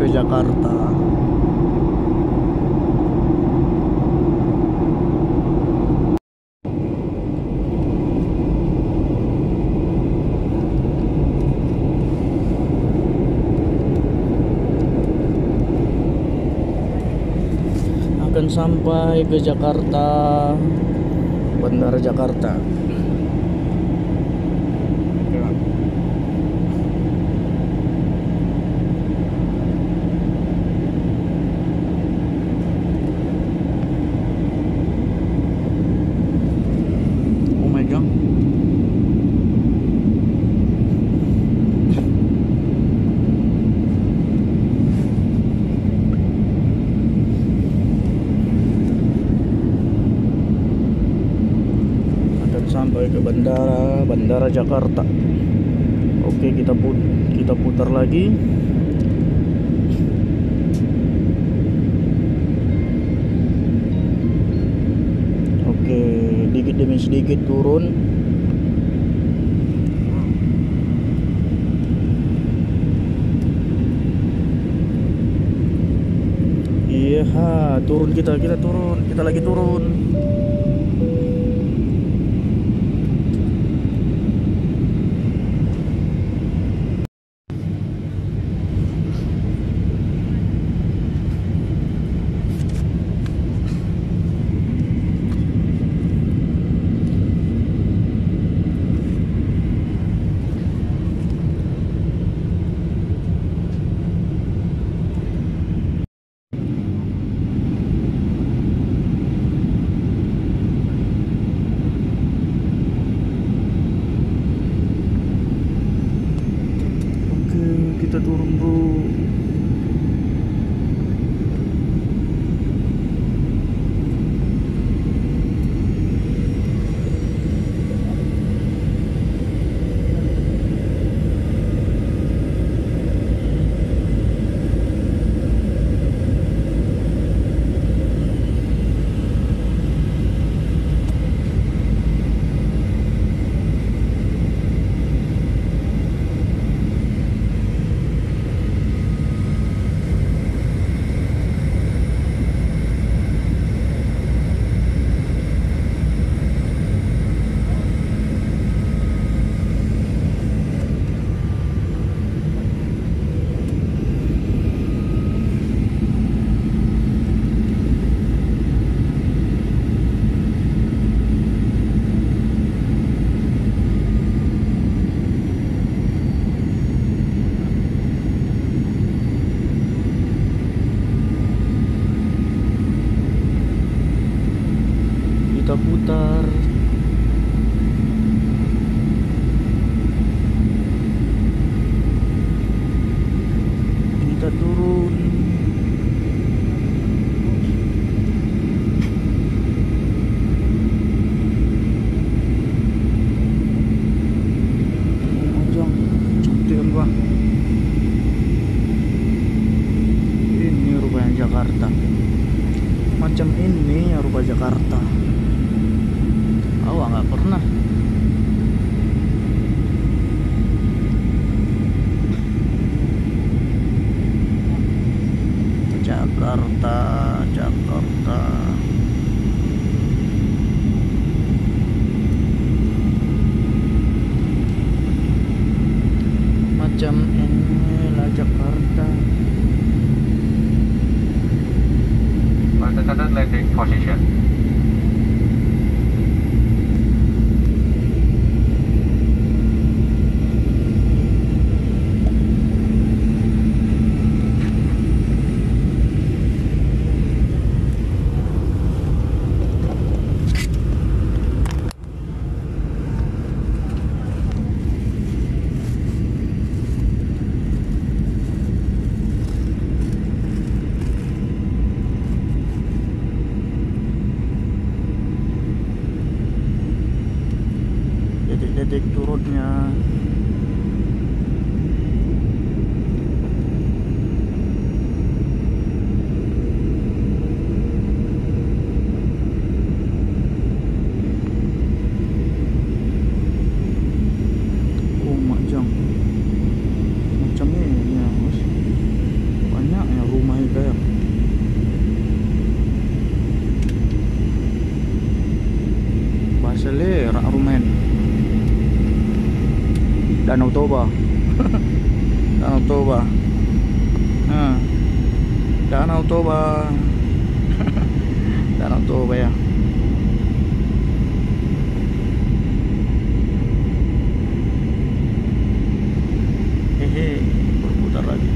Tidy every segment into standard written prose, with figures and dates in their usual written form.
ke Jakarta. Akan sampai ke Jakarta, Bandara Jakarta. Oh my god. Sampai ke Bandara Jakarta. Oke, kita putar lagi. Oke, dikit demi sedikit turun. Iya, turun kita lagi turun. Kita turun, bro. Kita putar. Kita turun. Anjang, cantik kan, Bang. Ini rupanya Jakarta. Macam ini ya rupa Jakarta. Awak nggak pernah. Jakarta, Jakarta. Macam inilah Jakarta. Antecedent landing position. Detik turunnya. Oh, macam ini ya, Mas. Banyak Toba. Danau Toba. Nah, Danau Toba. Danau Toba ya. Hehe, berputar lagi.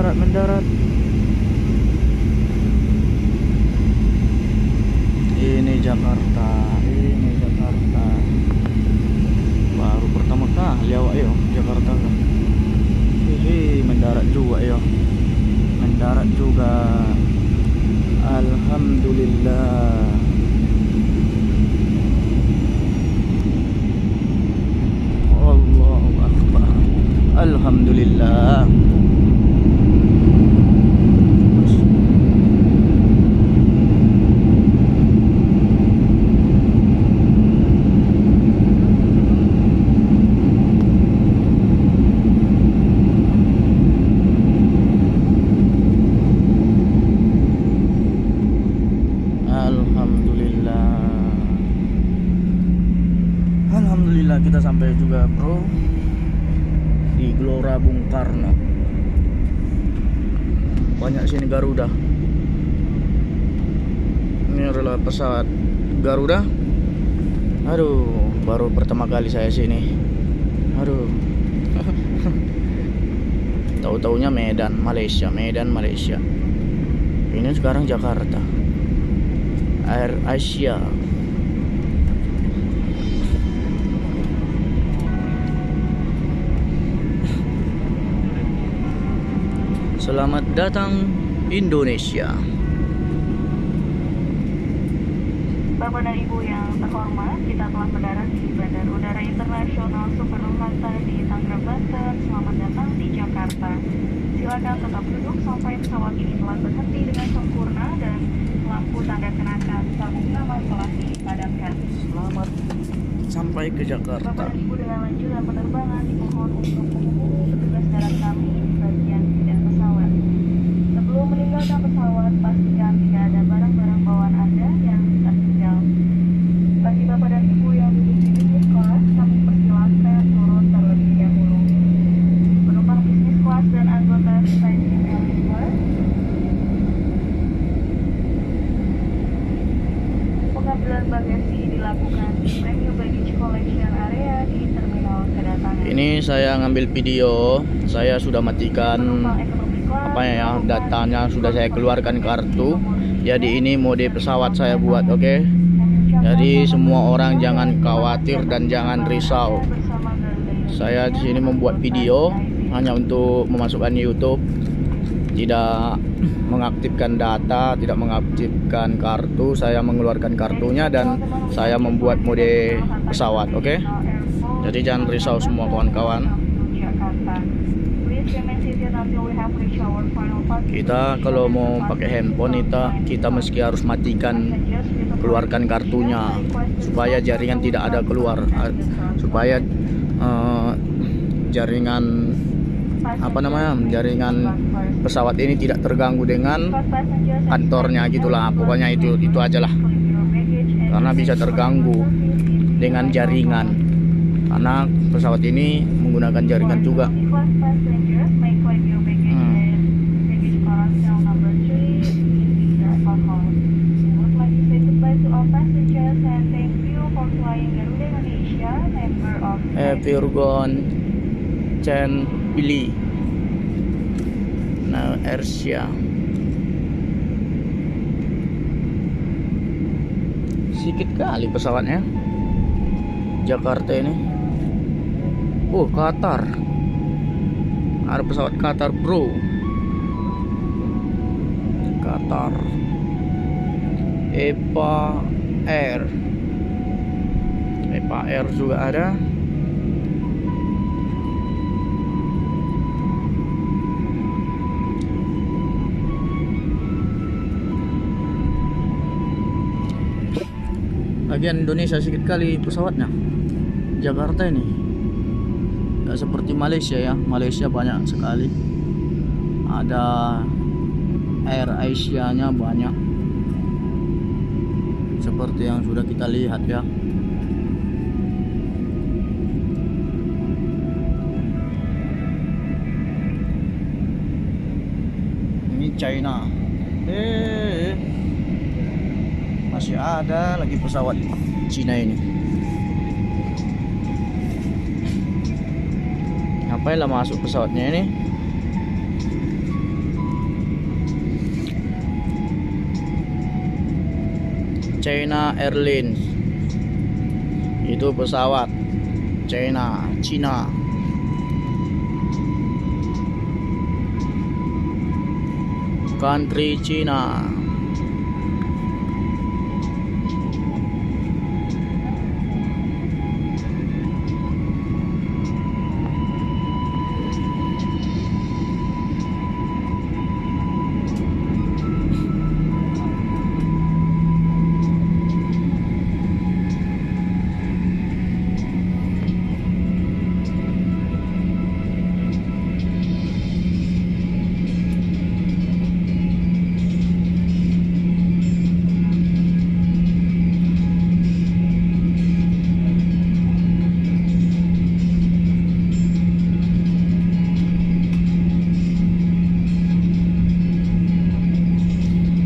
Mendarat. Ini Jakarta. Baru pertama kali awak yo Jakarta kan. Mendarat juga. Alhamdulillah. Allahu Akbar. Alhamdulillah. Alhamdulillah kita sampai juga bro di Gelora Bung Karno. Banyak sini Garuda. Ini adalah pesawat Garuda. Aduh, baru pertama kali saya sini. Aduh. Tahu-taunya Medan, Malaysia. Ini sekarang Jakarta. Air Asia. Selamat datang Indonesia. Bapak dan Ibu yang terhormat, kita telah mendarat di Bandara Udara Internasional Soekarno-Hatta di Tangerang, Banten. Selamat datang di Jakarta. Silakan tetap duduk sampai pesawat ini telah berhenti dengan sempurna dan lampu tanda kenakan sabuk nama telah dipadamkan. Selamat sampai ke Jakarta. Bapak dan Ibu dengan lanjutan penerbangan dimohon untuk menghubungi petugas darat kami di bagian bidang pesawat. Sebelum meninggalkan pesawat, pastikan tidak ada barang-barang bawaan Anda yang tertinggal. Bagi Bapak dan Ibu yang duduk di bisnis kelas, kami persilahkan turun terlebih dahulu. Penumpang bisnis kelas dan anggota stasiun elit kelas, pengambilan bagasi dilakukan di premium baggage collection area di terminal kedatangan. Ini saya ngambil video, saya sudah matikan apa ya, datanya sudah saya keluarkan kartu. Jadi ini mode pesawat saya buat, oke? Jadi semua orang jangan khawatir dan jangan risau. Saya di sini membuat video hanya untuk memasukkan YouTube, tidak mengaktifkan data, tidak mengaktifkan kartu. Saya mengeluarkan kartunya dan saya membuat mode pesawat, oke? Jadi jangan risau semua kawan-kawan. Kita kalau mau pakai handphone kita meski harus matikan, keluarkan kartunya supaya jaringan tidak ada keluar, supaya jaringan jaringan pesawat ini tidak terganggu dengan kantornya gitulah. Pokoknya itu aja lah, karena bisa terganggu dengan jaringan, karena pesawat ini menggunakan jaringan juga. Virgon Chen Pili Asia. Sedikit kali pesawatnya Jakarta ini. Oh, Qatar, ada pesawat Qatar bro. Qatar EPA Air juga ada. Bagian Indonesia sedikit kali pesawatnya Jakarta ini, nggak seperti Malaysia ya. Malaysia banyak sekali, ada Air Asia nya banyak seperti yang sudah kita lihat ya. Ini China, masih ada lagi pesawat Cina ini. Ngapain lah masuk pesawatnya ini? China Airlines, itu pesawat China. Country China.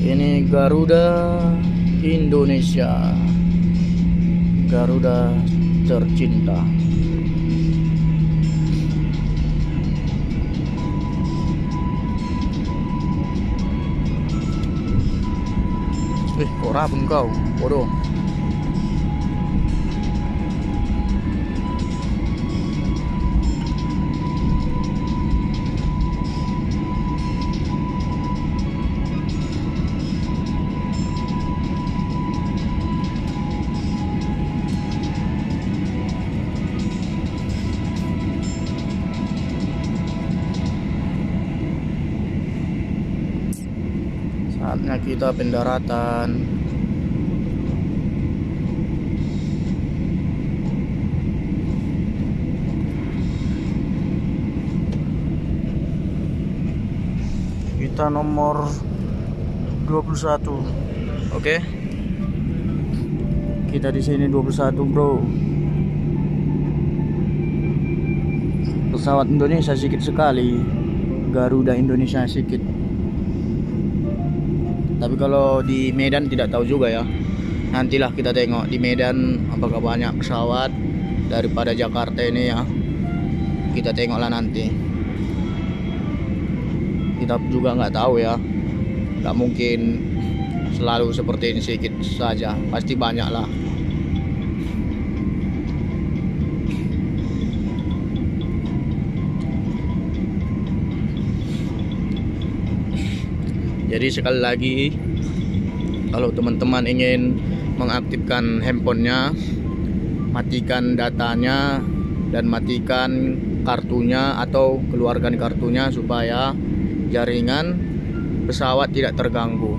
Ini Garuda Indonesia, Garuda tercinta. Kok rabun kau, bodoh. Saatnya kita pendaratan. Kita nomor 21. Oke. Kita di sini 21, bro. Pesawat Indonesia sedikit sekali. Garuda Indonesia sedikit. Tapi kalau di Medan tidak tahu juga ya. Nantilah kita tengok di Medan apakah banyak pesawat daripada Jakarta ini ya. Kita tengoklah nanti. Kita juga nggak tahu ya. Nggak mungkin selalu seperti ini sedikit saja. Pasti banyak lah. Jadi sekali lagi, kalau teman-teman ingin mengaktifkan handphonenya, matikan datanya dan matikan kartunya atau keluarkan kartunya supaya jaringan pesawat tidak terganggu.